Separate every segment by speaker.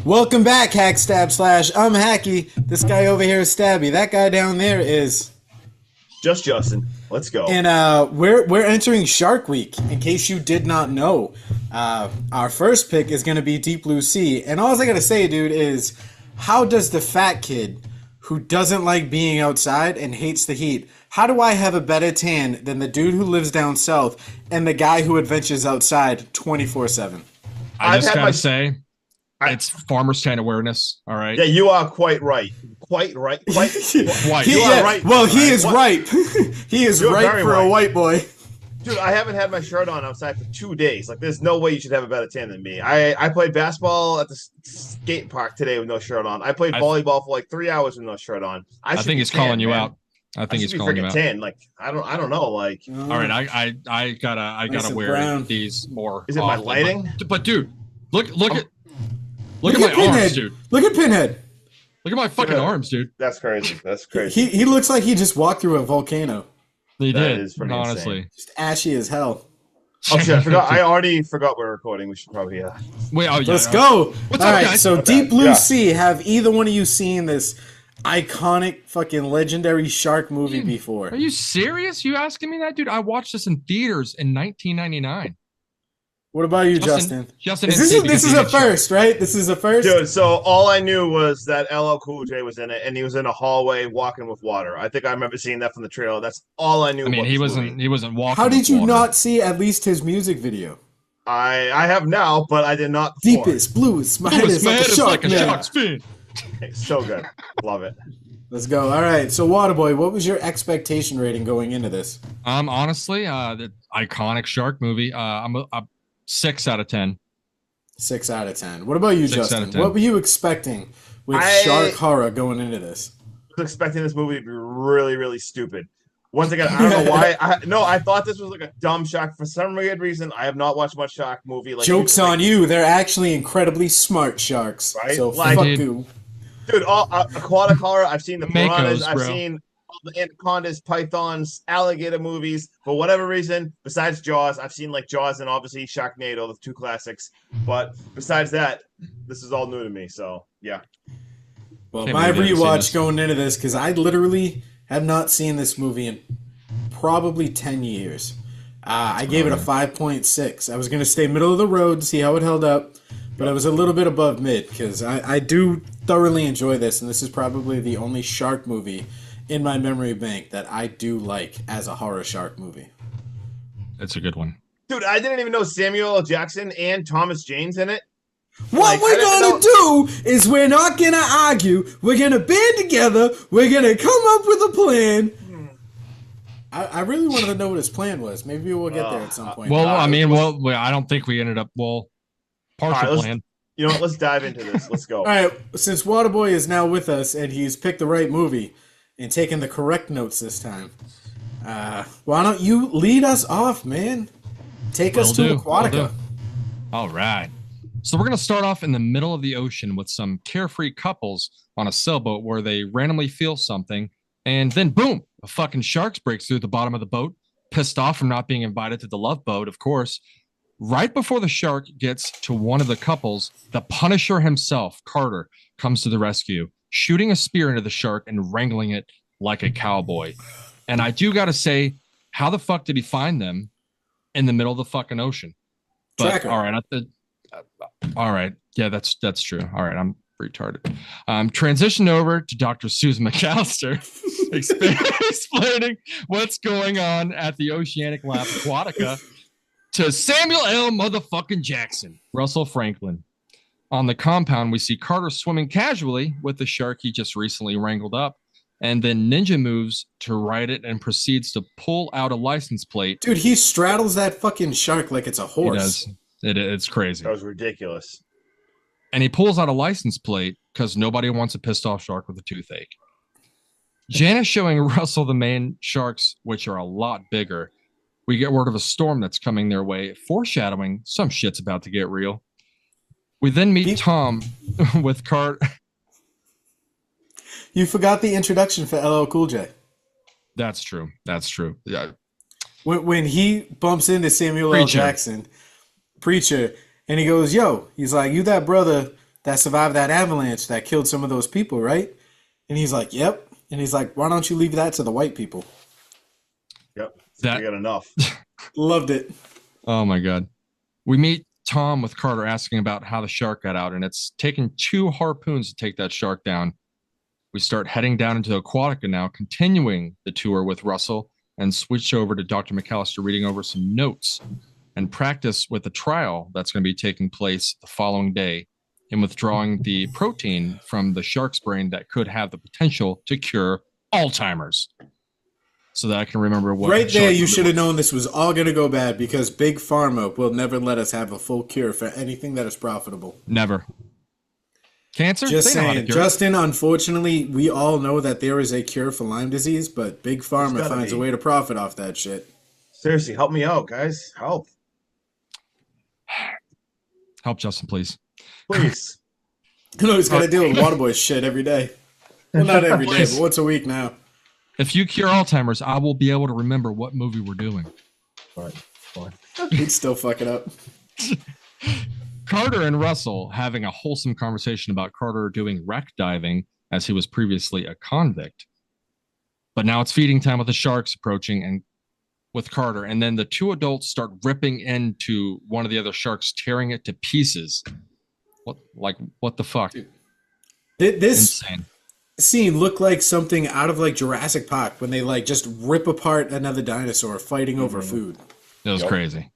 Speaker 1: Welcome back, Hack Stab Slash. I'm Hacky. This guy over here is Stabby. That guy down there is.
Speaker 2: Just Justin. Let's go.
Speaker 1: And we're entering Shark Week. In case you did not know, our first pick is going to be Deep Blue Sea. And all I gotta say, dude, is how does the fat kid who doesn't like being outside and hates the heat? How do I have a better tan than the dude who lives down south and the guy who adventures outside 24/7?
Speaker 3: I just gotta say, it's farmer's tan awareness. All right.
Speaker 2: Yeah, you are quite right. Quite right. Quite.
Speaker 3: White.
Speaker 2: You are right.
Speaker 1: Well, he is ripe. He is
Speaker 2: You're
Speaker 1: ripe
Speaker 2: very
Speaker 1: for a
Speaker 2: right.
Speaker 1: white boy.
Speaker 2: Dude, I haven't had my shirt on outside for 2 days. Like, there's no way you should have a better tan than me. I played basketball at the skate park today with no shirt on. I played volleyball for like 3 hours with no shirt on.
Speaker 3: I think he's calling you out. I think he's calling you out.
Speaker 2: Tan. Like, I don't know. Like,
Speaker 3: all right, I gotta wear
Speaker 1: brown.
Speaker 3: these more.
Speaker 2: Is it my lighting?
Speaker 3: But dude, look at my
Speaker 1: Pinhead.
Speaker 3: arms, dude.
Speaker 1: Look at Pinhead.
Speaker 3: Look at my fucking arms, dude.
Speaker 2: That's crazy. That's crazy.
Speaker 1: He looks like he just walked through a volcano.
Speaker 3: He
Speaker 2: That
Speaker 3: did,
Speaker 2: is pretty
Speaker 3: honestly.
Speaker 2: insane.
Speaker 1: Just ashy as hell.
Speaker 2: Oh shit! I forgot. I already forgot we're recording. We should probably
Speaker 3: Wait, oh yeah.
Speaker 1: Let's go.
Speaker 3: What's
Speaker 1: All
Speaker 3: up,
Speaker 1: right,
Speaker 3: guys?
Speaker 1: so
Speaker 2: Okay.
Speaker 1: Deep Blue
Speaker 2: Yeah.
Speaker 1: Sea. Have either one of you seen this iconic fucking legendary shark movie before?
Speaker 3: Are you serious? You asking me that, dude? I watched this in theaters in 1999.
Speaker 1: What about you, Justin?
Speaker 3: Justin
Speaker 1: This
Speaker 3: didn't see
Speaker 1: is
Speaker 3: because
Speaker 1: a
Speaker 3: he did shark.
Speaker 1: first, right? This is a first.
Speaker 2: Dude, so all I knew was that LL Cool J was in it, and he was in a hallway walking with water. I think I remember seeing that from the trailer. That's all I knew.
Speaker 3: I mean,
Speaker 2: about
Speaker 3: he
Speaker 2: this
Speaker 3: wasn't
Speaker 2: movie.
Speaker 3: walking.
Speaker 1: How did
Speaker 3: with
Speaker 1: you
Speaker 3: water.
Speaker 1: not see at least his music video?
Speaker 2: I have now, but I did not before.
Speaker 1: Deepest, bluest, my head is like a shark. man.
Speaker 3: shark's fin.
Speaker 2: It's so good. Love it.
Speaker 1: Let's go. All right. So, Waterboy, what was your expectation rating going into this?
Speaker 3: Honestly, the iconic shark movie. I'm a 6 out of 10.
Speaker 1: 6 out of 10. What about you,
Speaker 3: 6 out of
Speaker 1: Justin?
Speaker 3: 10.
Speaker 1: What were you expecting with shark horror going into this?
Speaker 2: I was expecting this movie to be really, really stupid. Once again, I don't know why. I thought this was like a dumb shark. For some weird reason, I have not watched much shark movie. Like
Speaker 1: Joke's on you. They're actually incredibly smart sharks.
Speaker 2: Right?
Speaker 1: So,
Speaker 2: Like-
Speaker 1: fuck
Speaker 3: Dude.
Speaker 1: you.
Speaker 2: Dude, all aquatic horror. I've seen the piranhas.
Speaker 3: Makos,
Speaker 2: I've
Speaker 3: bro.
Speaker 2: seen all the anacondas, pythons, alligator movies. For whatever reason, besides Jaws, I've seen like Jaws and obviously Sharknado, the two classics. But besides that, this is all new to me. So yeah.
Speaker 1: Well,
Speaker 3: Can't
Speaker 1: my
Speaker 3: believe you haven't seen
Speaker 1: rewatch
Speaker 3: this.
Speaker 1: going into this, because I literally have not seen this movie in probably 10 years. I gave it a 5.6. I was going to stay middle of the road, see how it held up, but I was a little bit above mid, because I do thoroughly enjoy this, and this is probably the only shark movie in my memory bank that I do like as a horror shark movie.
Speaker 3: It's a good one.
Speaker 2: Dude, I didn't even know Samuel L. Jackson and Thomas Jane's in it.
Speaker 1: What
Speaker 2: Like, I
Speaker 1: we're
Speaker 2: didn't
Speaker 1: gonna do is we're not gonna argue. We're gonna band together. We're gonna come up with a plan. I really wanted to know what his plan was. Maybe we'll get there at some point.
Speaker 3: Well,
Speaker 2: Uh,
Speaker 3: I mean, I don't think we ended up. Well, partial
Speaker 2: All right,
Speaker 3: plan.
Speaker 2: You know what? Let's dive into this. Let's go.
Speaker 1: All right, since Waterboy is now with us and he's picked the right movie and taken the correct notes this time, why don't you lead us off, man? Take us to
Speaker 3: Will do.
Speaker 1: Aquatica.
Speaker 3: All right. So we're going to start off in the middle of the ocean with some carefree couples on a sailboat where they randomly feel something, and then boom, a fucking shark breaks through the bottom of the boat, pissed off from not being invited to the love boat, of course. Right before the shark gets to one of the couples, the Punisher himself, Carter, comes to the rescue, shooting a spear into the shark and wrangling it like a cowboy. And I do got to say, how the fuck did he find them in the middle of the fucking ocean? But
Speaker 1: Tracker.
Speaker 3: all right, all right, yeah, that's true. All right, I'm retarded. Transition over to Dr. Susan McAllister, explaining what's going on at the Oceanic Lab Aquatica to Samuel L. motherfucking Jackson, Russell Franklin. On the compound, we see Carter swimming casually with the shark he just recently wrangled up, and then ninja moves to right it and proceeds to pull out a license plate.
Speaker 1: Dude, he straddles that fucking shark like it's a
Speaker 3: He
Speaker 1: horse.
Speaker 3: does. It's crazy.
Speaker 2: That was ridiculous.
Speaker 3: And he pulls out a license plate because nobody wants a pissed off shark with a toothache. Janice showing Russell the main sharks, which are a lot bigger. We get word of a storm that's coming their way, foreshadowing some shit's about to get real. We then meet Tom with Cart.
Speaker 1: You forgot the introduction for LL Cool J.
Speaker 3: That's true. That's true. Yeah.
Speaker 1: When he bumps into Samuel L.
Speaker 3: Preacher.
Speaker 1: Jackson, Preacher, and he goes, yo, he's like, you that brother that survived that avalanche that killed some of those people, right? And he's like, yep. And he's like, why don't you leave that to the white people?
Speaker 2: Yep.
Speaker 3: That-
Speaker 2: We got enough.
Speaker 1: Loved it.
Speaker 3: Oh my God. We meet Tom with Carter asking about how the shark got out, and it's taken 2 harpoons to take that shark down. We start heading down into Aquatica now, continuing the tour with Russell, and switch over to Dr. McAllister reading over some notes and practice with the trial that's going to be taking place the following day in withdrawing the protein from the shark's brain that could have the potential to cure Alzheimer's. So that I can remember what.
Speaker 1: Right there,
Speaker 3: shark
Speaker 1: you should have
Speaker 3: was.
Speaker 1: known this was all going to go bad because Big Pharma will never let us have a full cure for anything that is profitable.
Speaker 3: Never. Cancer?
Speaker 1: Just
Speaker 3: They know how to
Speaker 1: saying,
Speaker 3: cure it.
Speaker 1: Justin, unfortunately, we all know that there is a cure for Lyme disease, but Big Pharma
Speaker 2: gotta
Speaker 1: finds a
Speaker 2: be.
Speaker 1: way to profit off that shit.
Speaker 2: Seriously, help me out, guys. Help,
Speaker 3: Help Justin, please.
Speaker 2: please.
Speaker 1: You know, he's got to deal with Waterboy shit every day. Well, not every day, but once a week now.
Speaker 3: If you cure Alzheimer's, I will be able to remember what movie we're doing.
Speaker 1: He'd still fuck it up.
Speaker 3: Carter and Russell having a wholesome conversation about Carter doing wreck diving as he was previously a convict. But now it's feeding time with the sharks approaching and with Carter. And then the 2 adults start ripping into one of the other sharks, tearing it to pieces. What the fuck?
Speaker 1: This
Speaker 3: Insane.
Speaker 1: scene looked like something out of like Jurassic Park when they like just rip apart another dinosaur fighting over food.
Speaker 3: It was
Speaker 2: Yep.
Speaker 3: crazy.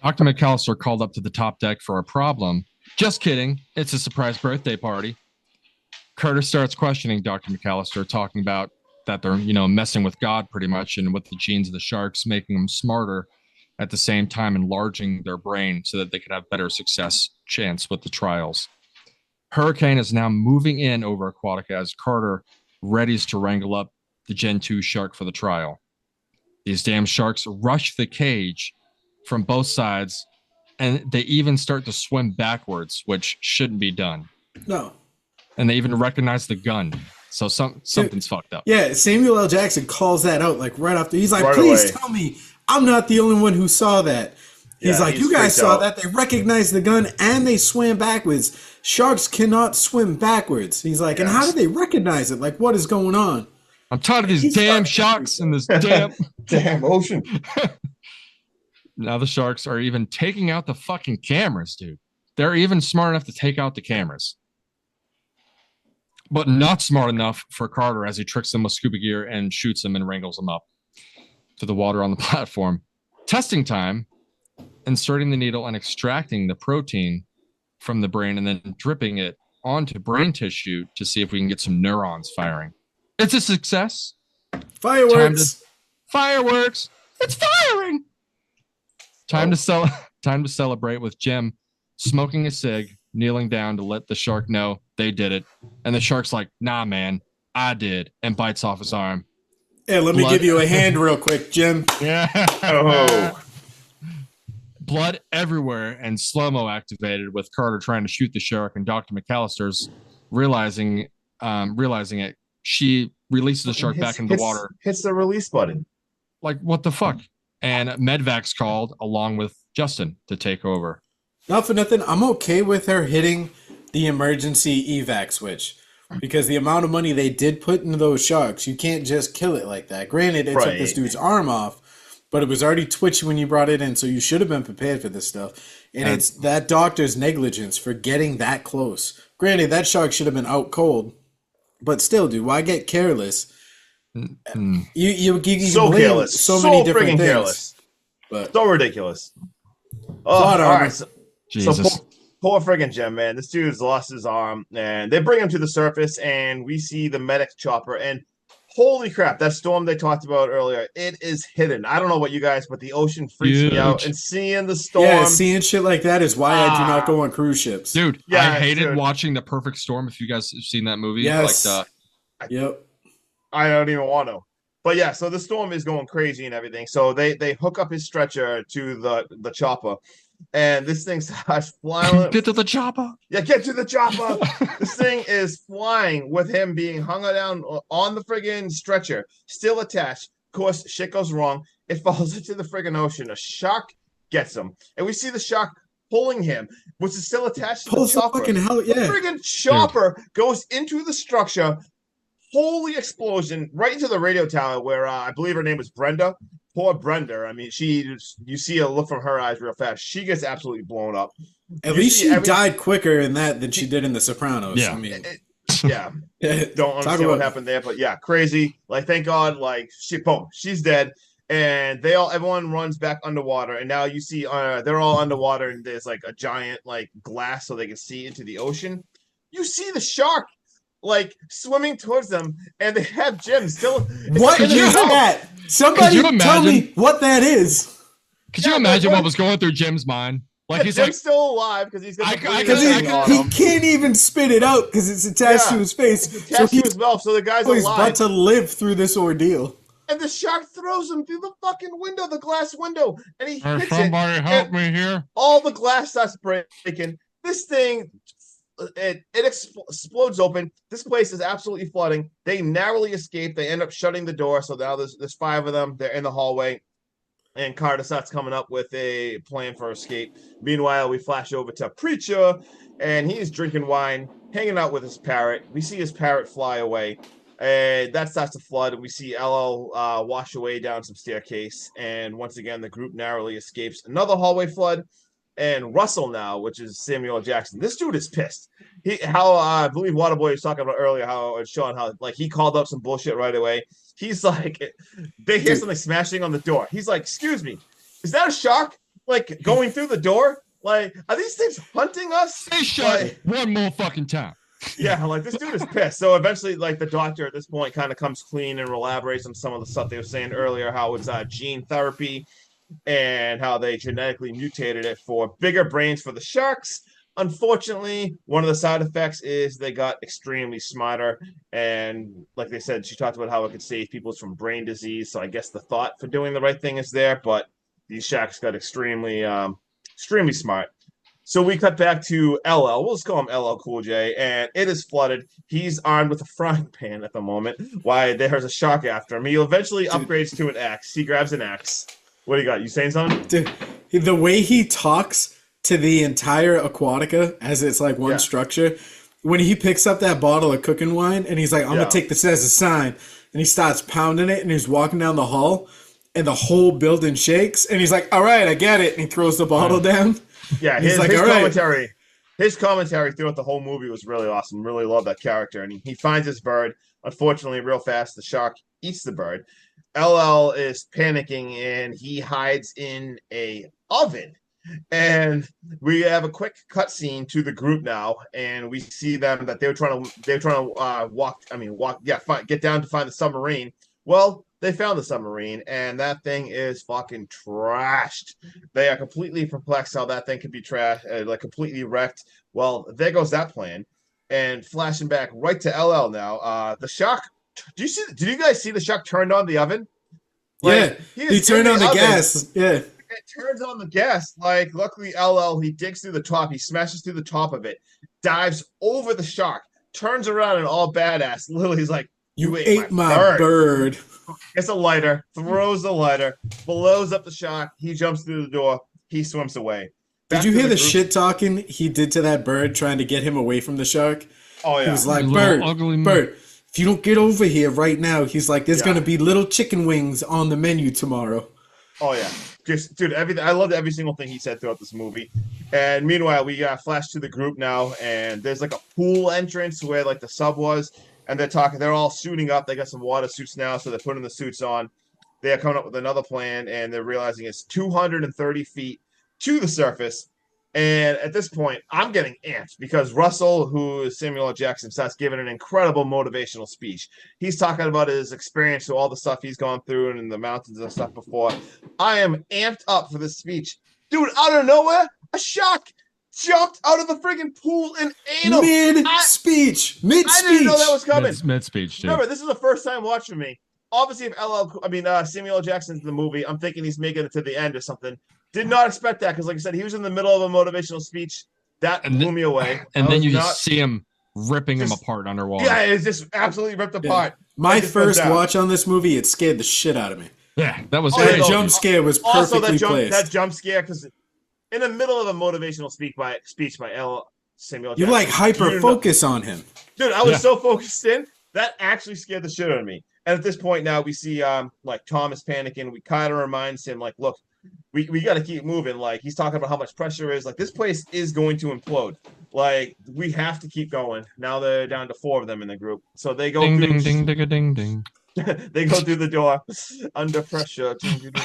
Speaker 3: Dr. McAllister called up to the top deck for a problem. Just kidding. It's a surprise birthday party. Carter starts questioning Dr. McAllister, talking about that they're, messing with God pretty much and with the genes of the sharks, making them smarter at the same time enlarging their brain so that they could have better success chance with the trials. Hurricane is now moving in over Aquatica as Carter readies to wrangle up the Gen 2 shark for the trial. These damn sharks rush the cage from both sides, and they even start to swim backwards, which shouldn't be done.
Speaker 1: No.
Speaker 3: And they even recognize the gun. So something's fucked up.
Speaker 1: Yeah, Samuel L. Jackson calls that out like right after. He's like,
Speaker 2: Right
Speaker 1: please
Speaker 2: away.
Speaker 1: tell me I'm not the only one who saw that. He's
Speaker 2: Yeah,
Speaker 1: like,
Speaker 2: he's
Speaker 1: you guys
Speaker 2: freaked
Speaker 1: saw
Speaker 2: out.
Speaker 1: that. They recognized the gun and they swam backwards. Sharks cannot swim backwards. He's like, and how
Speaker 2: Yes.
Speaker 1: did they recognize it? Like, what is going on?
Speaker 3: I'm tired of these
Speaker 2: He's
Speaker 3: damn
Speaker 2: fucking
Speaker 3: sharks
Speaker 2: freaked
Speaker 3: and this damn.
Speaker 2: Damn ocean.
Speaker 3: Now the sharks are even taking out the fucking cameras, dude. They're even smart enough to take out the cameras. But not smart enough for Carter as he tricks them with scuba gear and shoots them and wrangles them up to the water on the platform. Testing time, inserting the needle and extracting the protein from the brain and then dripping it onto brain tissue to see if we can get some neurons firing. It's a success.
Speaker 1: Fireworks.
Speaker 3: Fireworks. It's firing. Time to celebrate with Jim smoking a cig, kneeling down to let the shark know they did it. And the shark's like, nah, man, I did, and bites off his arm.
Speaker 1: Yeah, let me
Speaker 3: Blood.
Speaker 1: give you a hand real quick, Jim.
Speaker 3: Yeah.
Speaker 2: Oh.
Speaker 3: Blood everywhere and slow-mo activated with Carter trying to shoot the shark and Dr. McAllister's realizing it. She releases the shark back into the water.
Speaker 2: Hits the release button.
Speaker 3: Like, what the fuck? And Medvac's called along with Justin to take over.
Speaker 1: Not for nothing, I'm okay with her hitting the emergency evac switch because the amount of money they did put into those sharks, you can't just kill it like that. Granted, it took
Speaker 2: Right.
Speaker 1: this dude's arm off, but it was already twitchy when you brought it in, so you should have been prepared for this stuff. And it's that doctor's negligence for getting that close. Granted, that shark should have been out cold, but still, dude, why get careless?
Speaker 3: Mm.
Speaker 1: You
Speaker 2: So
Speaker 1: blame
Speaker 2: careless.
Speaker 1: so many different
Speaker 2: freaking
Speaker 1: things.
Speaker 2: careless.
Speaker 1: But
Speaker 2: So ridiculous. Oh,
Speaker 1: Plot
Speaker 2: all
Speaker 1: armor.
Speaker 2: right. So
Speaker 3: Jesus.
Speaker 2: poor friggin' Jim, man. This dude's lost his arm, and they bring him to the surface, and we see the medic chopper. And holy crap, that storm they talked about earlier, it is hidden. I don't know about you guys, but the ocean freaks me out.
Speaker 3: Huge.
Speaker 2: And seeing the storm,
Speaker 1: yeah, seeing shit like that is why I do not go on cruise ships.
Speaker 3: Dude,
Speaker 2: Yeah,
Speaker 3: I hated
Speaker 2: dude.
Speaker 3: watching The Perfect Storm. If you guys have seen that movie,
Speaker 1: Yes.
Speaker 3: like
Speaker 1: Yep.
Speaker 2: I don't even want to. But yeah, so the storm is going crazy and everything. So they hook up his stretcher to the chopper, and this thing starts flying.
Speaker 3: get to the chopper.
Speaker 2: Yeah, get to the chopper. This thing is flying with him being hung down on the friggin' stretcher, still attached. Of course, shit goes wrong. It falls into the friggin' ocean. A shark gets him. And we see the shark pulling him, which is still attached to the
Speaker 1: Pulls the
Speaker 2: chopper.
Speaker 1: fucking hell,
Speaker 2: The
Speaker 1: yeah.
Speaker 2: friggin' chopper goes into the structure. Holy explosion right into the radio tower where I believe her name was Brenda. Poor Brenda. I mean, you see a look from her eyes real fast. She gets absolutely blown up.
Speaker 1: At
Speaker 2: You
Speaker 1: least
Speaker 2: see
Speaker 1: she died quicker in that than she did in The Sopranos.
Speaker 3: Yeah.
Speaker 1: I mean,
Speaker 2: Yeah. Don't understand what happened there, but yeah, crazy. Like, thank God, like, she's dead. And everyone runs back underwater. And now you see they're all underwater and there's like a giant like glass so they can see into the ocean. You see the shark like swimming towards them, and they have Jim still.
Speaker 1: What is that? Somebody
Speaker 3: you
Speaker 1: tell
Speaker 3: imagine?
Speaker 1: me what that is.
Speaker 3: Could you imagine what was going through Jim's mind? Like he's
Speaker 2: Jim's
Speaker 3: like,
Speaker 2: still alive because he's got
Speaker 1: Because he can't even spit it out because it's attached to his face.
Speaker 2: It's attached to his mouth, so the guy's
Speaker 1: he's
Speaker 2: alive.
Speaker 1: about to live through this ordeal.
Speaker 2: And the shark throws him through the fucking window, the glass window, and he hits
Speaker 3: somebody
Speaker 2: it.
Speaker 3: help
Speaker 2: and
Speaker 3: me here.
Speaker 2: all the glass starts breaking. This thing, it explodes open. This place is absolutely flooding. They narrowly escape. They end up shutting the door. So now there's 5 of them. They're in the hallway. And Carter starts coming up with a plan for escape. Meanwhile, we flash over to Preacher, and he's drinking wine, hanging out with his parrot. We see his parrot fly away. And that starts to flood, and we see LL wash away down some staircase. And once again, the group narrowly escapes another hallway flood. And Russell now, which is Samuel L. Jackson, this dude is pissed. I believe Waterboy was talking about earlier, how like he called up some bullshit right away. He's like, they hear something smashing on the door. He's like, "Excuse me, is that a shark? Like going through the door? Like, are these things hunting us?"
Speaker 3: Say shut
Speaker 2: Like,
Speaker 3: one more fucking time.
Speaker 2: yeah, like this dude is pissed. So eventually, like the doctor at this point kind of comes clean and elaborates on some of the stuff they were saying earlier, how it's gene therapy and how they genetically mutated it for bigger brains for the sharks. Unfortunately, one of the side effects is they got extremely smarter. And like they said, she talked about how it could save people from brain disease. So I guess the thought for doing the right thing is there, but these sharks got extremely smart. So we cut back to LL. We'll just call him LL Cool J. And it is flooded. He's armed with a frying pan at the moment. Why there's a shark after him. He eventually upgrades to an axe. He grabs an axe. What do you got? You saying something?
Speaker 1: Dude, the way he talks to the entire Aquatica as it's like one structure, when he picks up that bottle of cooking wine and he's like, "I'm gonna take this as a sign," and he starts pounding it and he's walking down the hall and the whole building shakes and he's like, "All right, I get it," and he throws the bottle down.
Speaker 2: Yeah, his commentary. His commentary throughout the whole movie was really awesome. Really love that character. And he finds his bird. Unfortunately, real fast, the shark eats the bird. LL is panicking and he hides in a oven. And we have a quick cutscene to the group now, and we see them that they're trying to get down to find the submarine. Well, they found the submarine, and that thing is fucking trashed. They are completely perplexed how that thing could be trashed, like completely wrecked. Well, there goes that plan. And flashing back right to LL now, the shark. Did you guys see the shark turned on the oven?
Speaker 1: Like, he turned on the gas. Yeah.
Speaker 2: It turns on the gas. Like, luckily, LL, he digs through the top. He smashes through the top of it, dives over the shark, turns around and all badass. Lily's like,
Speaker 1: "You ate my bird."
Speaker 2: Gets a lighter, throws the lighter, blows up the shark. He jumps through the door. He swims away.
Speaker 1: Did you hear the shit talking he did to that bird trying to get him away from the shark?
Speaker 2: Oh, yeah.
Speaker 1: He was like, "Bird, if you don't get over here right now," he's like, "there's going to be little chicken wings on the menu tomorrow."
Speaker 2: Oh, yeah. Just, dude, everything. I loved every single thing he said throughout this movie. And meanwhile, we flash to the group now, and there's like a pool entrance where like the sub was, and they're all suiting up. They got some water suits now, so they're putting the suits on. They are coming up with another plan, and they're realizing it's 230 feet to the surface. And at this point, I'm getting amped because Russell, who is Samuel L. Jackson, starts giving an incredible motivational speech. He's talking about his experience, so all the stuff he's gone through and in the mountains and stuff before. I am amped up for this speech. Dude, out of nowhere, a shark jumped out of the friggin' pool and ate him.
Speaker 1: Mid-speech.
Speaker 2: I didn't know that was coming.
Speaker 3: Mid-speech, dude.
Speaker 2: Remember, this is the first time watching me. Obviously, if Samuel L. Jackson's in the movie, I'm thinking he's making it to the end or something. Did not expect that because, like I said, he was in the middle of a motivational speech. That blew me away.
Speaker 3: And then you just see him ripping him apart underwater.
Speaker 2: Yeah, it's just absolutely ripped apart.
Speaker 1: My first watch on this movie, it scared the shit out of me.
Speaker 3: Yeah, that was
Speaker 1: that jump scare was perfectly placed.
Speaker 2: That jump scare, because in the middle of a motivational speech by L. Samuel
Speaker 1: You
Speaker 2: Jackson.
Speaker 1: like hyper focus on him.
Speaker 2: Dude, I was so focused in that actually scared the shit out of me. And at this point now, we see like Thomas panicking. We kind of reminds him like, look, we got to keep moving. Like he's talking about how much pressure is. Like this place is going to implode. Like we have to keep going. Now they're down to 4 of them in the group, so they go
Speaker 3: Ding
Speaker 2: through.
Speaker 3: ding ding ding ding ding.
Speaker 2: They go through the door under pressure.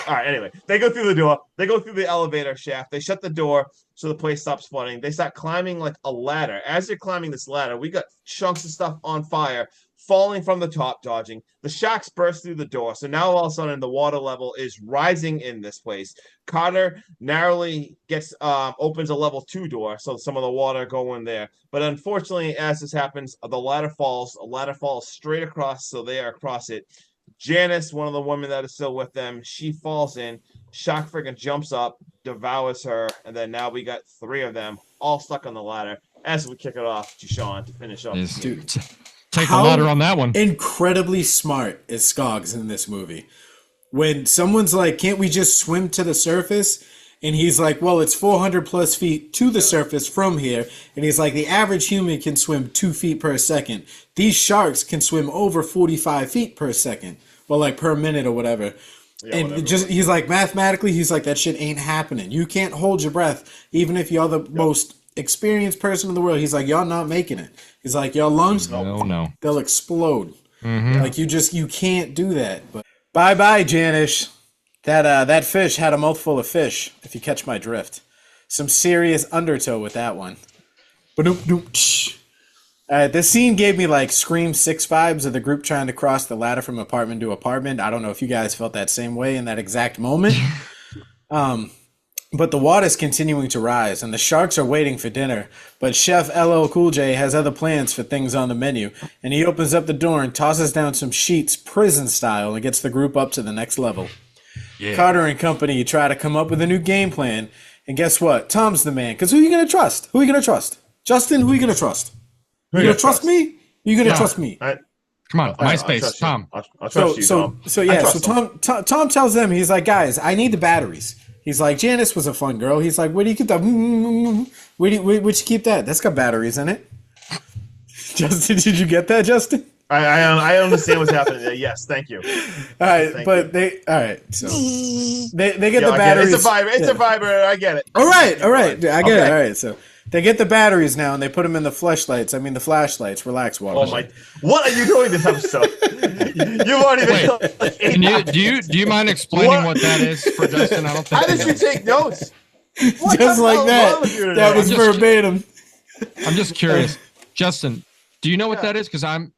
Speaker 2: All right, anyway, they go through the door. They go through the elevator shaft. They shut the door so the place stops flooding. They start climbing like a ladder. As they're climbing this ladder, we got chunks of stuff on fire falling from the top, dodging. The sharks burst through the door. So now all of a sudden the water level is rising in this place. Carter narrowly opens a level 2 door, so some of the water go in there. But unfortunately, as this happens, the ladder falls. A ladder falls straight across, so they are across it. Janice, one of the women that is still with them, she falls in. Shark freaking jumps up, devours her, and then now we got 3 of them all stuck on the ladder. As we kick it off to Sean to finish up.
Speaker 1: Dude,
Speaker 3: Take the ladder on that one.
Speaker 1: Incredibly smart is Skogs in this movie. When someone's like, can't we just swim to the surface? And he's like, well, it's 400 plus feet to the surface from here. And he's like, the average human can swim 2 feet per second. These sharks can swim over 45 feet per second. Well, like per minute or whatever. Yeah, and whatever. He's like, mathematically, he's like, that shit ain't happening. You can't hold your breath, even if you're the most experienced person in the world. He's like, y'all not making it. He's like, your lungs,
Speaker 3: no,
Speaker 1: they'll explode. Mm-hmm. Like you can't do that. But bye, Janice. That fish had a mouthful of fish. If you catch my drift, some serious undertow with that one. This scene gave me like Scream 6 vibes of the group trying to cross the ladder from apartment to apartment. I don't know if you guys felt that same way in that exact moment. But the water's continuing to rise, and the sharks are waiting for dinner. But Chef LL Cool J has other plans for things on the menu, and he opens up the door and tosses down some sheets, prison style, and gets the group up to the next level. Yeah. Carter and company try to come up with a new game plan, and guess what? Tom's the man, because who are you going to trust? Who are you going to trust? Justin, who are you going to trust? You going to trust me? You going to trust me?
Speaker 3: Come on, MySpace, Tom.
Speaker 2: I'll trust you,
Speaker 1: Tom. Tom tells them, he's like, guys, I need the batteries. He's like, Janice was a fun girl. He's like, where do you keep that? Where'd you keep that? That's got batteries in it. Justin, did you get that, Justin?
Speaker 2: I understand what's happening there. Yes, thank you.
Speaker 1: All right, so they get the batteries.
Speaker 2: It's a vibrator. I get it.
Speaker 1: All right, I get it. All right, so they get the batteries now and they put them in the flashlights. Relax, Water.
Speaker 2: Oh my! What are you doing this episode? You've already been.
Speaker 3: Can do you mind explaining what that is for Justin? I don't think.
Speaker 2: How did you take notes?
Speaker 1: Just like that. That was verbatim.
Speaker 3: I'm just curious, Justin. Do you know what that is? Because Sean,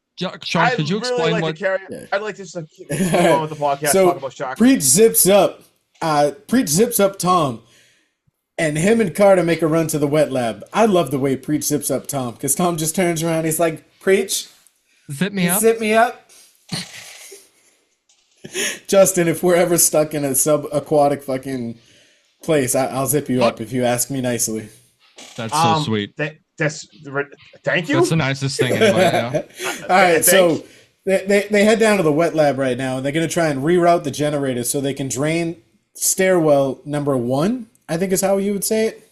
Speaker 3: could you explain
Speaker 2: I'd like to just keep going with the podcast.
Speaker 1: So,
Speaker 2: talk about sharks.
Speaker 1: Preach zips up Tom, and him and Carter make a run to the wet lab. I love the way Preach zips up Tom, because Tom just turns around. He's like, Preach,
Speaker 3: zip me up.
Speaker 1: Zip me up. Justin, if we're ever stuck in a sub-aquatic fucking place, I'll zip you up if you ask me nicely.
Speaker 3: That's so sweet.
Speaker 2: Thank you.
Speaker 3: That's the nicest thing anyway. Yeah.
Speaker 1: All right, so they head down to the wet lab right now, and they're going to try and reroute the generator so they can drain stairwell number 1, I think is how you would say it.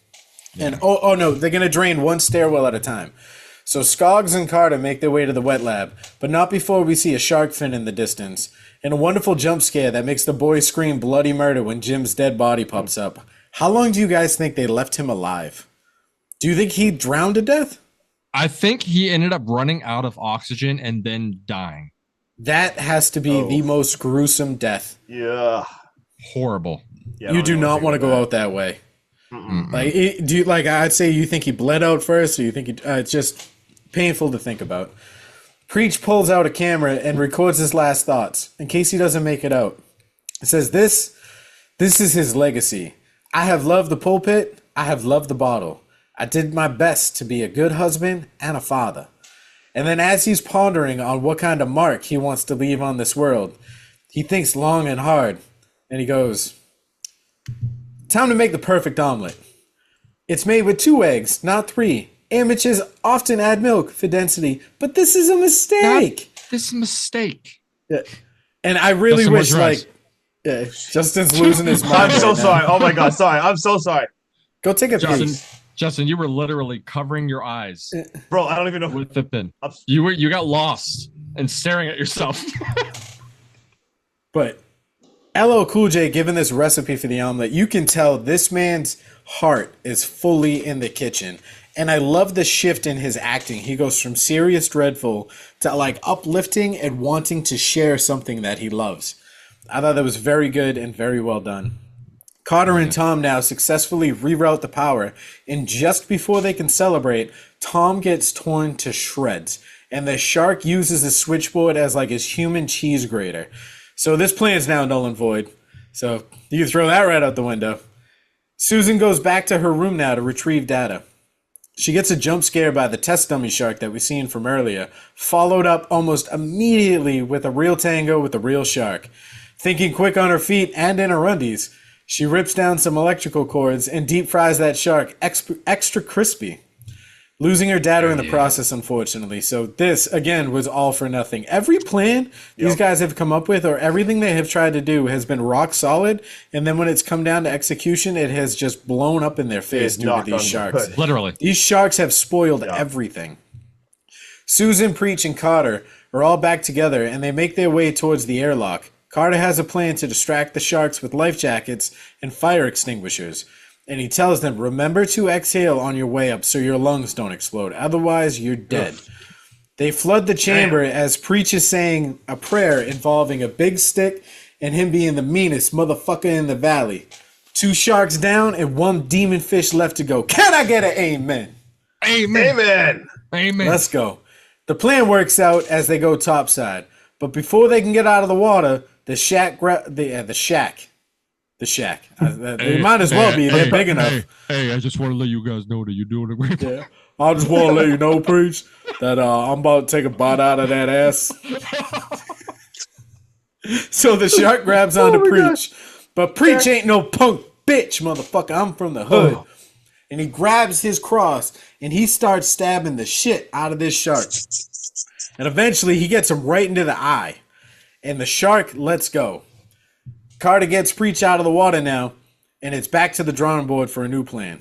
Speaker 1: Yeah. And no, they're going to drain one stairwell at a time. So Skogs and Carter make their way to the wet lab, but not before we see a shark fin in the distance, and a wonderful jump scare that makes the boys scream bloody murder when Jim's dead body pops up. How long do you guys think they left him alive? Do you think he drowned to death?
Speaker 3: I think he ended up running out of oxygen and then dying.
Speaker 1: That has to be the most gruesome death.
Speaker 2: Yeah.
Speaker 3: Horrible.
Speaker 1: Yeah, you do not want to go out that way. Like, I'd say you think he bled out first, or you think it's just painful to think about. Preach pulls out a camera and records his last thoughts in case he doesn't make it out. It says, this is his legacy. I have loved the pulpit. I have loved the bottle. I did my best to be a good husband and a father. And then as he's pondering on what kind of mark he wants to leave on this world, he thinks long and hard, and he goes, time to make the perfect omelet. It's made with 2 eggs, not 3. Amateurs often add milk for density, but this is a mistake.
Speaker 3: This is a mistake.
Speaker 1: Yeah. And I really wish, Justin's losing his mind.
Speaker 2: I'm so sorry. Oh my God, sorry. I'm so sorry.
Speaker 1: Go take a
Speaker 3: Justin,
Speaker 1: peek.
Speaker 3: Justin, you were literally covering your eyes
Speaker 2: Bro, I don't even know.
Speaker 3: with the pin. You got lost and staring at yourself.
Speaker 1: But LL Cool J giving this recipe for the omelet, you can tell this man's heart is fully in the kitchen. And I love the shift in his acting. He goes from serious, dreadful to like uplifting and wanting to share something that he loves. I thought that was very good and very well done. Carter and Tom now successfully reroute the power, and just before they can celebrate, Tom gets torn to shreds, and the shark uses the switchboard as like his human cheese grater. So this plan is now null and void. So you can throw that right out the window. Susan goes back to her room now to retrieve data. She gets a jump scare by the test dummy shark that we seen from earlier, followed up almost immediately with a real tango with a real shark. Thinking quick on her feet and in her undies, she rips down some electrical cords and deep fries that shark extra crispy, losing her data in the process, unfortunately. So this, again, was all for nothing. Every plan these guys have come up with or everything they have tried to do has been rock solid, and then when it's come down to execution, it has just blown up in their face due to these sharks.
Speaker 3: Literally.
Speaker 1: These sharks have spoiled everything. Susan, Preach, and Carter are all back together, and they make their way towards the airlock. Carter has a plan to distract the sharks with life jackets and fire extinguishers. And he tells them, remember to exhale on your way up so your lungs don't explode. Otherwise, you're dead. They flood the chamber as Preach is saying a prayer involving a big stick and him being the meanest motherfucker in the valley. 2 sharks down and 1 demon fish left to go. Can I get an amen?
Speaker 3: Amen.
Speaker 2: Amen.
Speaker 3: Amen.
Speaker 1: Let's go. The plan works out as they go topside. But before they can get out of the water, the shack. They might as well be. They're big enough.
Speaker 3: Hey, I just want to let you guys know that you're doing a great job.
Speaker 1: I just want to let you know, Preach, that I'm about to take a bite out of that ass. So the shark grabs onto Preach. But Preach ain't no punk bitch, motherfucker. I'm from the hood. And he grabs his cross and he starts stabbing the shit out of this shark. And eventually he gets him right into the eye. And the shark lets go. Carter gets Preach out of the water now, and it's back to the drawing board for a new plan.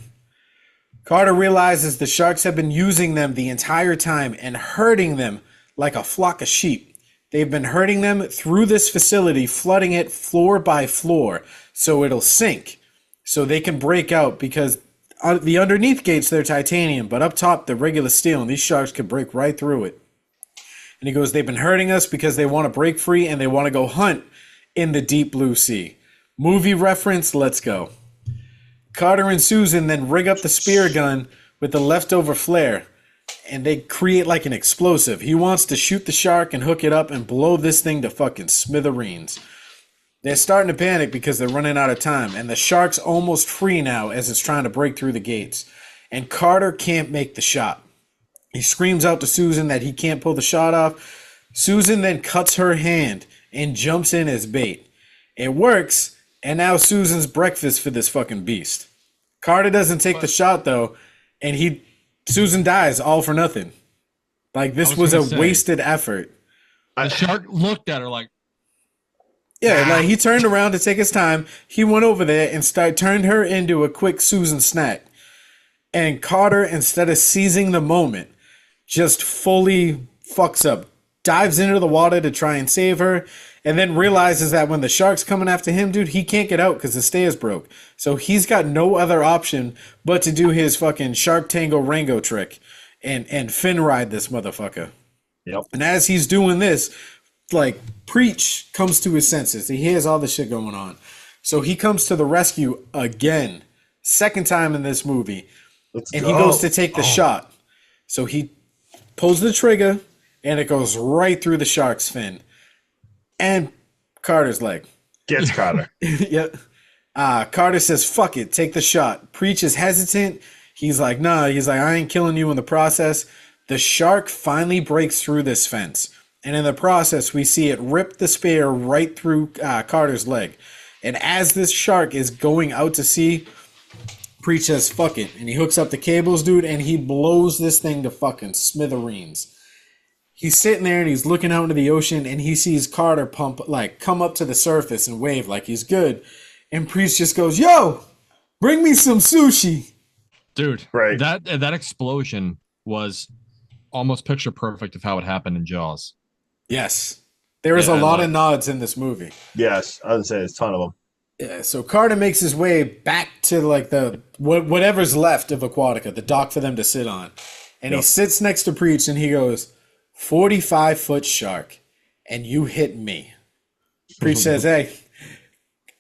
Speaker 1: Carter realizes the sharks have been using them the entire time and herding them like a flock of sheep. They've been herding them through this facility, flooding it floor by floor, so it'll sink, so they can break out, because the underneath gates, they're titanium, but up top, they're regular steel, and these sharks can break right through it. And he goes, they've been hurting us because they want to break free and they want to go hunt in the deep blue sea. Movie reference, let's go. Carter and Susan then rig up the spear gun with the leftover flare, and they create like an explosive. He wants to shoot the shark and hook it up and blow this thing to fucking smithereens. They're starting to panic because they're running out of time, and the shark's almost free now as it's trying to break through the gates. And Carter can't make the shot. He screams out to Susan that he can't pull the shot off. Susan then cuts her hand and jumps in as bait. It works, and now Susan's breakfast for this fucking beast. Carter doesn't take the shot though, and Susan dies all for nothing. Like this was a wasted effort.
Speaker 3: The shark looked at her like,
Speaker 1: yeah, like he turned around to take his time. He went over there and turned her into a quick Susan snack. And Carter, instead of seizing the moment, just fully fucks up, dives into the water to try and save her, and then realizes that when the shark's coming after him, dude, he can't get out because the stay is broke. So he's got no other option but to do his fucking Shark Tango Rango trick and fin ride this motherfucker.
Speaker 2: Yep.
Speaker 1: And as he's doing this, like, Preach comes to his senses. He hears all this shit going on. So he comes to the rescue again. Second time in this movie. He goes to take the shot. So he pulls the trigger, and it goes right through the shark's fin. And Carter's like...
Speaker 2: Gets Carter.
Speaker 1: Yep. Carter says, fuck it, take the shot. Preach is hesitant. He's like, nah. He's like, I ain't killing you in the process. The shark finally breaks through this fence. And in the process, we see it rip the spear right through Carter's leg. And as this shark is going out to sea, Preach says, fuck it. And he hooks up the cables, dude, and he blows this thing to fucking smithereens. He's sitting there and he's looking out into the ocean and he sees Carter come up to the surface and wave like he's good. And Preach just goes, yo, bring me some sushi.
Speaker 3: Dude,
Speaker 2: Right.
Speaker 3: that explosion was almost picture perfect of how it happened in Jaws.
Speaker 1: Yes. There is
Speaker 3: Yeah,
Speaker 1: a
Speaker 3: I
Speaker 1: lot
Speaker 3: love
Speaker 1: of
Speaker 3: it.
Speaker 1: nods in this movie.
Speaker 2: Yes, I would say there's a ton of them.
Speaker 1: Yeah, so Carter makes his way back to like the whatever's left of Aquatica, the dock for them to sit on. And he
Speaker 2: Yep.
Speaker 1: sits next to Preach and he goes, 45-foot shark, and you hit me. Preach says, hey,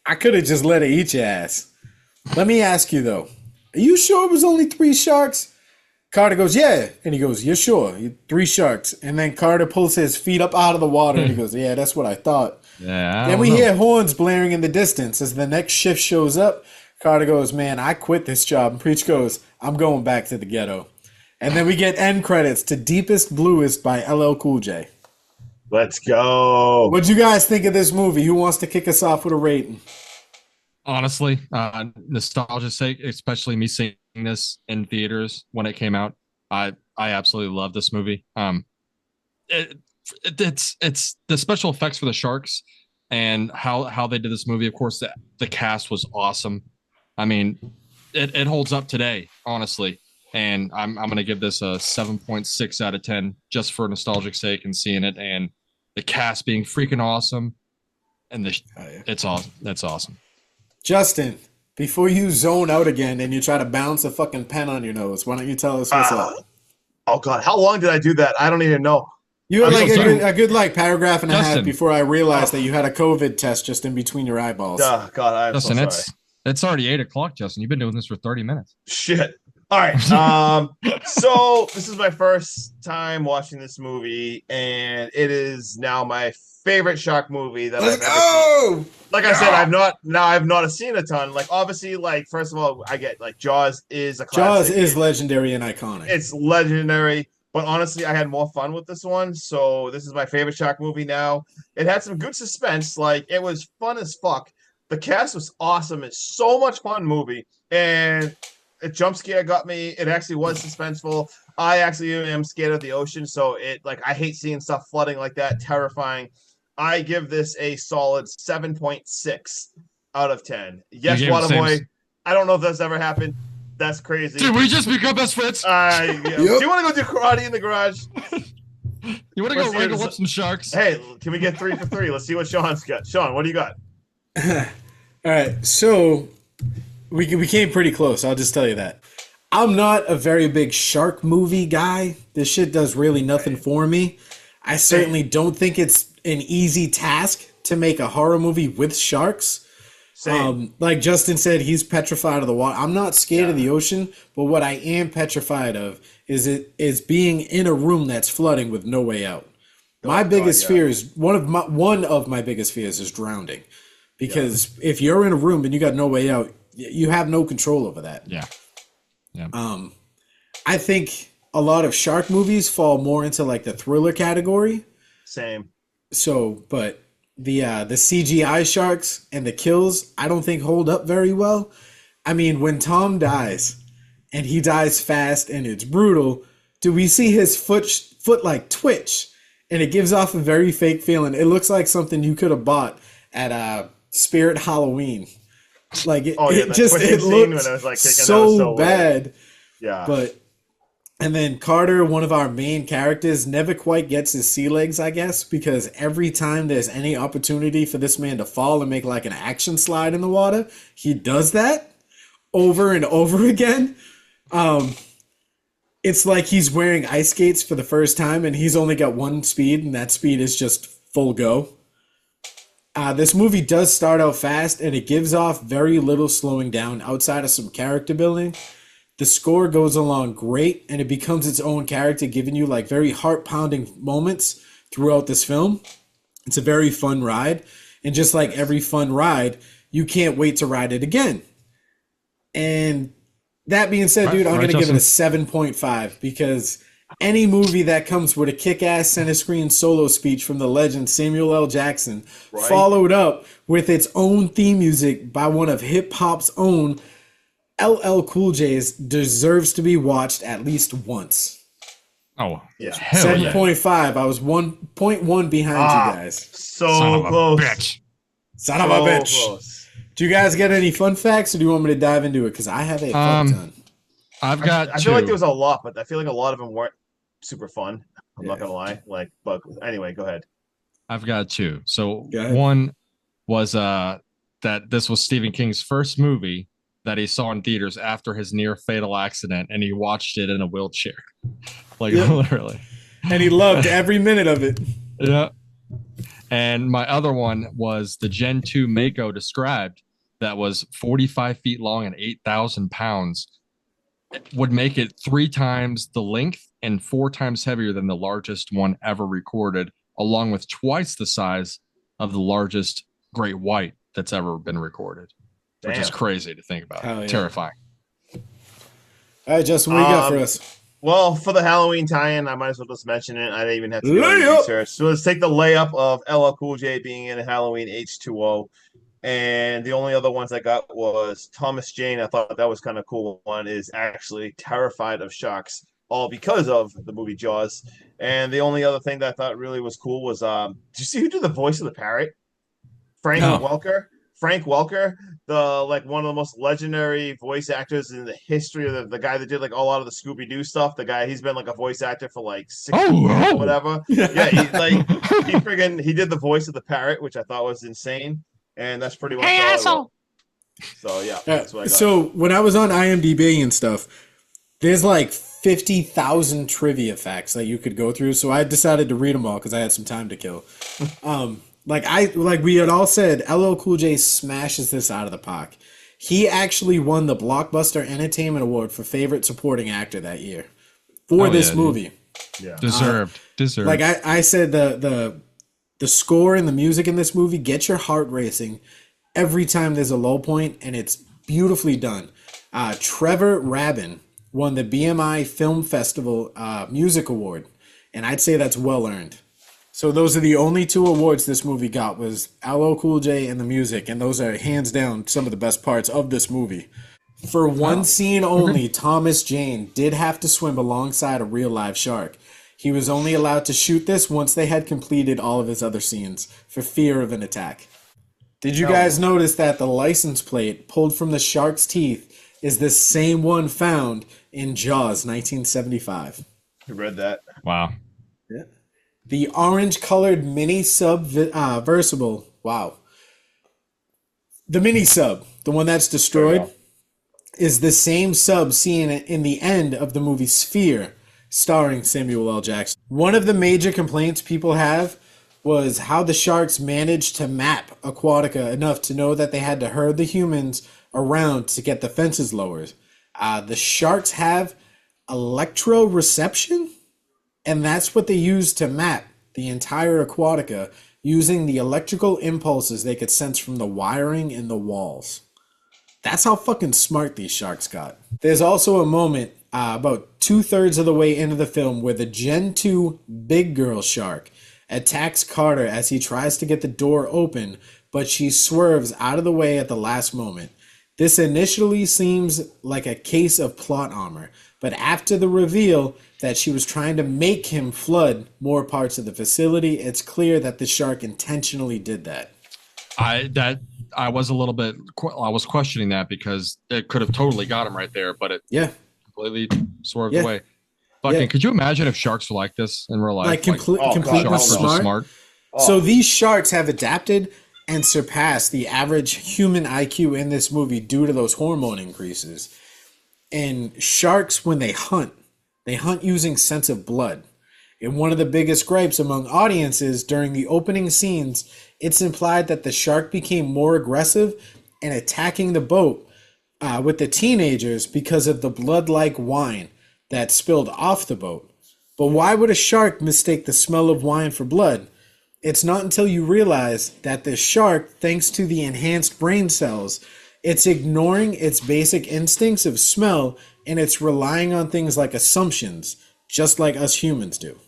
Speaker 1: I could have just let it eat your ass. Let me ask you though, are you sure it was only 3 sharks? Carter goes, yeah. And he goes, you're sure? 3 sharks. And then Carter pulls his feet up out of the water and he goes, yeah, that's what I thought.
Speaker 3: Yeah. I
Speaker 1: Then
Speaker 3: don't
Speaker 1: we
Speaker 3: know.
Speaker 1: hear horns blaring in the distance as the next shift shows up. Carter goes, man, I quit this job. And Preach goes, I'm going back to the ghetto. And then we get end credits to Deepest Bluest by LL Cool J.
Speaker 2: Let's go.
Speaker 1: What'd you guys think of this movie? Who wants to kick us off with a rating?
Speaker 3: Honestly, nostalgia's sake, especially me seeing this in theaters when it came out, I absolutely love this movie. It, it's the special effects for the sharks and how they did this movie. Of course, the cast was awesome. I mean, it holds up today, honestly. And I'm gonna give this a 7.6 out of 10 just for nostalgic sake and seeing it and the cast being freaking awesome. And it's awesome. That's awesome.
Speaker 1: Justin, before you zone out again and you try to bounce a fucking pen on your nose, why don't you tell us what's up?
Speaker 2: Oh God, how long did I do that? I don't even know.
Speaker 1: You had
Speaker 2: I'm
Speaker 1: like
Speaker 2: so sorry.
Speaker 1: a good like paragraph and a half
Speaker 3: Justin.
Speaker 1: before I realized that you had a COVID test just in between your eyeballs.
Speaker 2: Oh God, I'm
Speaker 3: Justin,
Speaker 2: so sorry.
Speaker 3: it's already 8 o'clock, Justin. You've been doing this for 30 minutes.
Speaker 2: Shit. All right. So this is my first time watching this movie, and it is now my favorite shark movie that I've ever seen. Like I said, I've not seen a ton. Like obviously, like first of all, I get like Jaws is a
Speaker 1: Jaws
Speaker 2: classic.
Speaker 1: is legendary and iconic.
Speaker 2: It's legendary. But honestly, I had more fun with this one. So this is my favorite shark movie now. It had some good suspense. Like it was fun as fuck. The cast was awesome. It's so much fun movie. And a jump scare got me. It actually was suspenseful. I actually am scared of the ocean. So I hate seeing stuff flooding like that. Terrifying. I give this a solid 7.6 out of 10. Yes,
Speaker 3: You gave it the
Speaker 2: Waterboy.
Speaker 3: same-
Speaker 2: I don't know if that's ever happened. That's crazy.
Speaker 3: Dude, we just become best friends.
Speaker 2: Do you want to go do karate in the garage?
Speaker 3: You want to
Speaker 2: let's
Speaker 3: go
Speaker 2: see
Speaker 3: wrangle
Speaker 2: this-
Speaker 3: up some sharks?
Speaker 2: Hey, can we get 3 for 3? Let's see what Sean's got. Sean, what do you got?
Speaker 1: All right, so we came pretty close. I'll just tell you that. I'm not a very big shark movie guy. This shit does really nothing for me. I certainly don't think it's an easy task to make a horror movie with sharks.
Speaker 2: Same.
Speaker 1: Like Justin said, he's petrified of the water. I'm not scared of the ocean, but what I am petrified of is being in a room that's flooding with no way out. My biggest fear is one of my biggest fears is drowning, because if you're in a room and you got no way out, you have no control over that.
Speaker 3: Yeah.
Speaker 1: I think a lot of shark movies fall more into like the thriller category.
Speaker 2: Same.
Speaker 1: So, but the CGI sharks and the kills, I don't think hold up very well. I mean, when Tom dies, and he dies fast and it's brutal, do we see his foot like twitch, and it gives off a very fake feeling. It looks like something you could have bought at Spirit Halloween. Like it
Speaker 2: when
Speaker 1: looks
Speaker 2: it was, like, kicking
Speaker 1: so
Speaker 2: out
Speaker 1: bad.
Speaker 2: Yeah.
Speaker 1: But and then Carter, one of our main characters, never quite gets his sea legs, I guess, because every time there's any opportunity for this man to fall and make like an action slide in the water, he does that over and over again. It's like he's wearing ice skates for the first time and he's only got one speed, and that speed is just full go. This movie does start out fast and it gives off very little slowing down outside of some character building. The score goes along great and it becomes its own character, giving you like very heart-pounding moments throughout this film. It's a very fun ride. And just like every fun ride, you can't wait to ride it again. And that being said, dude, I'm going to give it a 7.5 because any movie that comes with a kick-ass center screen solo speech from the legend Samuel L. Jackson, followed up with its own theme music by one of hip-hop's own, LL Cool J's, deserves to be watched at least once.
Speaker 3: Oh,
Speaker 2: Yeah.
Speaker 3: hell yeah.
Speaker 1: 7.5. I was 1.1 behind you guys.
Speaker 2: So
Speaker 3: Son of a
Speaker 2: close.
Speaker 3: bitch.
Speaker 1: Son of a bitch.
Speaker 2: Close.
Speaker 1: Do you guys get any fun facts, or do you want me to dive into it? Because I have a fuck ton.
Speaker 3: I've got
Speaker 2: I
Speaker 3: two.
Speaker 2: feel like there was a lot, but I feel like a lot of them weren't super fun. I'm not
Speaker 1: Yeah.
Speaker 2: gonna lie. Like, but anyway, go ahead.
Speaker 3: I've got two. So
Speaker 1: Go ahead.
Speaker 3: one was that this was Stephen King's first movie that he saw in theaters after his near fatal accident, and he watched it in a wheelchair. Like
Speaker 1: Yep.
Speaker 3: literally.
Speaker 1: And he loved every minute of it.
Speaker 3: Yeah. And my other one was the Gen 2 Mako described that was 45 feet long and 8,000 pounds. It would make it 3 times the length and 4 times heavier than the largest one ever recorded, along with twice the size of the largest great white that's ever been recorded, which is
Speaker 2: Damn.
Speaker 3: crazy to think about.
Speaker 1: Hell yeah.
Speaker 3: Terrifying.
Speaker 1: All right, Justin, what do you got for us?
Speaker 2: Well, for the Halloween tie-in, I might as well just mention it. I didn't even have to do any
Speaker 1: Layup!
Speaker 2: research. So let's take the layup of LL Cool J being in Halloween H2O. And the only other ones I got was Thomas Jane. I thought that was kind of cool. One is actually terrified of sharks, all because of the movie Jaws. And the only other thing that I thought really was cool was, did you see who did the voice of the parrot? Frank
Speaker 3: No.
Speaker 2: Welker. Frank Welker, one of the most legendary voice actors in the history of the guy that did like a lot of the Scooby Doo stuff. The guy, he's been like a voice actor for like 60 years or whatever. Yeah, he did the voice of the parrot, which I thought was insane. And that's pretty much all I wrote. So yeah, that's what I got.
Speaker 1: So when I was on IMDb and stuff, there's like 50,000 trivia facts that you could go through. So I decided to read them all because I had some time to kill. Like we had all said, LL Cool J smashes this out of the park. He actually won the Blockbuster Entertainment Award for Favorite Supporting Actor that year for this
Speaker 3: dude.
Speaker 1: movie.
Speaker 2: Yeah.
Speaker 3: Deserved.
Speaker 1: Like I said, the score and the music in this movie gets your heart racing every time there's a low point, and it's beautifully done. Trevor Rabin won the BMI Film Festival Music Award, and I'd say that's well earned. So those are the only 2 awards this movie got, was LL Cool J and the music, and those are hands down some of the best parts of this movie. For one scene only, Thomas Jane did have to swim alongside a real live shark. He was only allowed to shoot this once they had completed all of his other scenes for fear of an attack. Did you guys notice that the license plate pulled from the shark's teeth is the same one found in Jaws 1975?
Speaker 2: I read that.
Speaker 3: Wow.
Speaker 1: Yeah. The orange-colored mini submersible. Wow. The mini sub, the one that's destroyed, is the same sub seen in the end of the movie Sphere, starring Samuel L. Jackson. One of the major complaints people have was how the sharks managed to map Aquatica enough to know that they had to herd the humans around to get the fences lowered. The sharks have electroreception, and that's what they used to map the entire Aquatica using the electrical impulses they could sense from the wiring in the walls. That's how fucking smart these sharks got. There's also a moment about 2/3 of the way into the film where the Gen 2 big girl shark attacks Carter as he tries to get the door open, but she swerves out of the way at the last moment. This initially seems like a case of plot armor, but after the reveal that she was trying to make him flood more parts of the facility, it's clear that the shark intentionally did that.
Speaker 3: I was a little bit, I was questioning that because it could have totally got him right there, but it
Speaker 1: Yeah.
Speaker 3: completely swerved
Speaker 1: Yeah.
Speaker 3: away. Fucking,
Speaker 1: Yeah.
Speaker 3: Could you imagine if sharks were like this in real life?
Speaker 1: Like completely
Speaker 3: sharks are just
Speaker 1: smart.
Speaker 2: Oh.
Speaker 1: So these sharks have adapted and surpassed the average human IQ in this movie due to those hormone increases. And sharks, when they hunt using sense of blood. And one of the biggest gripes among audiences during the opening scenes, it's implied that the shark became more aggressive and attacking the boat with the teenagers because of the blood-like wine that spilled off the boat. But why would a shark mistake the smell of wine for blood? It's not until you realize that the shark, thanks to the enhanced brain cells, it's ignoring its basic instincts of smell, and it's relying on things like assumptions, just like us humans do.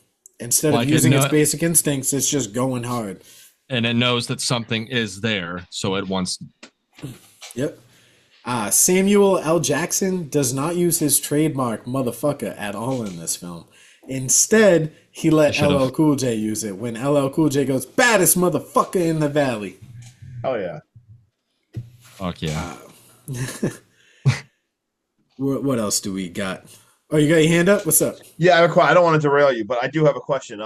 Speaker 1: Instead of using its basic instincts, it's just going hard.
Speaker 3: And it knows that something is there, so it wants.
Speaker 1: Yep. Samuel L. Jackson does not use his trademark motherfucker at all in this film. Instead, he let LL Cool J use it when LL Cool J goes, "Baddest motherfucker in the valley."
Speaker 2: Oh yeah.
Speaker 3: Fuck yeah.
Speaker 1: What else do we got? Oh, you got your hand up? What's up?
Speaker 2: Yeah, I don't want to derail you, but I do have a question.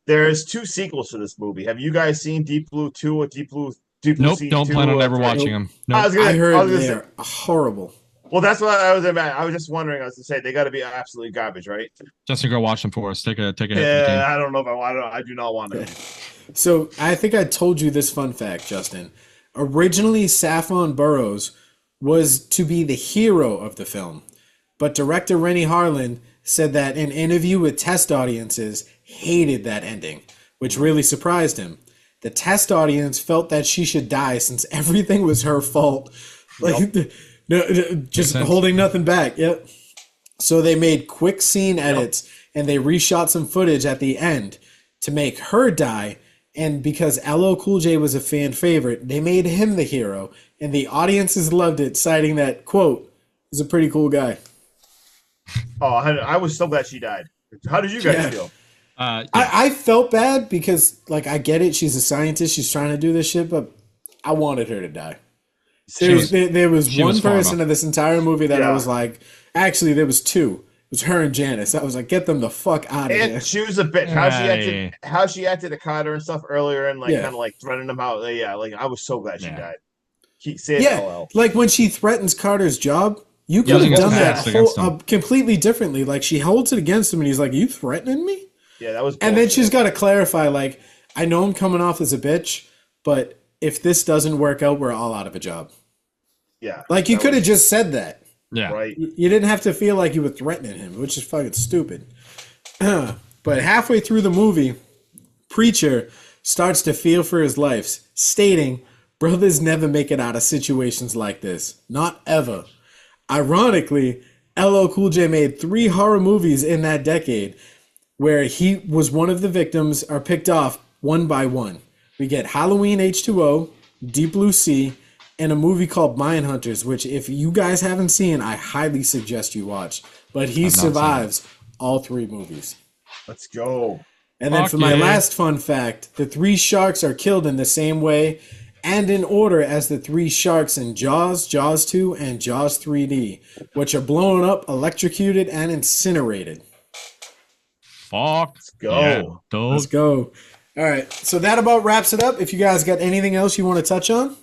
Speaker 2: There's 2 sequels to this movie. Have you guys seen Deep Blue 2 or Deep Blue
Speaker 3: Nope,
Speaker 2: Sea
Speaker 3: don't
Speaker 2: 2
Speaker 3: plan on
Speaker 2: or
Speaker 3: ever
Speaker 2: 3?
Speaker 3: watching them.
Speaker 2: I
Speaker 3: Nope.
Speaker 2: was gonna,
Speaker 1: I
Speaker 2: I
Speaker 1: heard
Speaker 2: was gonna say,
Speaker 1: they're horrible.
Speaker 2: well, that's what I was about. I was just wondering. I was to say they got to be absolutely garbage, right?
Speaker 3: Justin, go watch them for us. Take a hit for the team.
Speaker 2: Yeah, I don't know if I want. I do not want to.
Speaker 1: So I think I told you this fun fact, Justin. Originally, Saffron Burrows was to be the hero of the film, but director Rennie Harlan said that an interview with test audiences hated that ending, which really surprised him. The test audience felt that she should die since everything was her fault. Like, just
Speaker 3: sense.
Speaker 1: holding nothing back. Yep. So they made quick scene edits and they reshot some footage at the end to make her die. And because LL Cool J was a fan favorite, they made him the hero. And the audiences loved it, citing that, quote, he's a pretty cool guy.
Speaker 2: Oh, I was so glad she died. How did you guys
Speaker 1: Yeah.
Speaker 2: feel?
Speaker 3: Yeah.
Speaker 1: I felt bad because, like, I get it. She's a scientist. She's trying to do this shit, but I wanted her to die. There was
Speaker 3: she
Speaker 1: one
Speaker 3: was far
Speaker 1: person
Speaker 3: enough.
Speaker 1: in this entire movie that I
Speaker 2: Yeah.
Speaker 1: was like, actually, there was 2. It was her and Janice. I was like, get them the fuck out of here.
Speaker 2: And she was a bitch. How she acted to Carter and stuff earlier, and like
Speaker 1: Yeah.
Speaker 2: kind of like threatening him out. Like, yeah, like I was so glad she
Speaker 3: Yeah.
Speaker 2: died. He said
Speaker 1: Yeah,
Speaker 2: LL.
Speaker 1: like when she threatens Carter's job, you
Speaker 3: Yeah,
Speaker 1: could have
Speaker 3: against
Speaker 1: done
Speaker 3: him.
Speaker 1: that
Speaker 3: It's against him.
Speaker 1: completely differently. Like she holds it against him, and he's like, "You threatening me?"
Speaker 2: Yeah, that was.
Speaker 1: And then
Speaker 2: bullshit.
Speaker 1: she's got to clarify, like, "I know I'm coming off as a bitch, but if this doesn't work out, we're all out of a job."
Speaker 2: Yeah,
Speaker 1: Like you
Speaker 2: that
Speaker 1: could have
Speaker 2: was
Speaker 1: just said that.
Speaker 3: Yeah.
Speaker 2: right.
Speaker 1: You didn't have to feel like you were threatening him, which is fucking stupid. But halfway through the movie, Preacher starts to feel for his life, stating, brothers never make it out of situations like this. Not ever. Ironically, LL Cool J made 3 horror movies in that decade where he was one of the victims are picked off one by one. We get Halloween H2O, Deep Blue Sea, and a movie called Mindhunters, which if you guys haven't seen, I highly suggest you watch. But he
Speaker 3: not seen
Speaker 1: survives all 3 movies.
Speaker 2: Let's go.
Speaker 1: And then
Speaker 3: Fuck
Speaker 1: for my
Speaker 3: yeah.
Speaker 1: last fun fact, the 3 sharks are killed in the same way and in order as the 3 sharks in Jaws, Jaws 2, and Jaws 3D, which are blown up, electrocuted, and incinerated.
Speaker 3: Fuck.
Speaker 2: Let's go.
Speaker 3: Yeah, dog.
Speaker 1: Let's go. All right, so that about wraps it up. If you guys got anything else you want to touch on?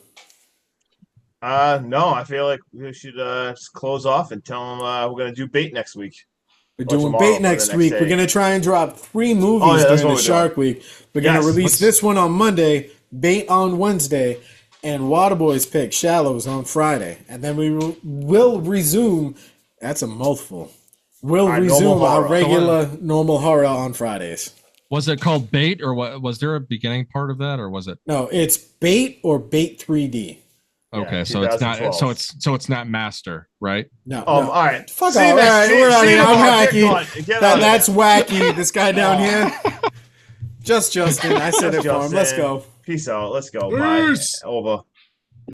Speaker 2: No, I feel like we should just close off and tell them we're gonna do bait next week.
Speaker 1: We're
Speaker 2: Or
Speaker 1: doing
Speaker 2: tomorrow
Speaker 1: bait
Speaker 2: for the
Speaker 1: next
Speaker 2: next
Speaker 1: week.
Speaker 2: day.
Speaker 1: We're going to try and drop 3 movies
Speaker 2: Oh, yeah, that's
Speaker 1: during
Speaker 2: what
Speaker 1: the
Speaker 2: we're
Speaker 1: Shark Week. We're going
Speaker 2: Yes,
Speaker 1: to release
Speaker 2: let's-
Speaker 1: this one on Monday, Bait on Wednesday, and Waterboy's pick, Shallows, on Friday. And then we will resume, that's a mouthful, we'll
Speaker 2: Our
Speaker 1: resume
Speaker 2: normal
Speaker 1: our
Speaker 2: horror.
Speaker 1: regular normal horror on Fridays.
Speaker 3: Was it called Bait, or what? Was there a beginning part of that, or was it?
Speaker 1: No, it's Bait or Bait 3D.
Speaker 3: Okay,
Speaker 2: Yeah,
Speaker 3: so it's not.
Speaker 2: 2012.
Speaker 3: So it's not Master, right?
Speaker 1: No, no.
Speaker 2: All right.
Speaker 1: Fuck
Speaker 2: See
Speaker 1: off.
Speaker 2: you
Speaker 1: All
Speaker 2: next-
Speaker 1: right,
Speaker 2: see-
Speaker 1: we're out
Speaker 2: see
Speaker 1: of here.
Speaker 2: you
Speaker 1: I'm
Speaker 2: tomorrow.
Speaker 1: wacky.
Speaker 2: Get out of
Speaker 1: That's
Speaker 2: here.
Speaker 1: wacky. This guy down here. Just Justin. I said it for him. Let's
Speaker 2: Justin.
Speaker 1: go.
Speaker 2: Peace out. Let's go. Bye.
Speaker 3: Peace.
Speaker 2: Over.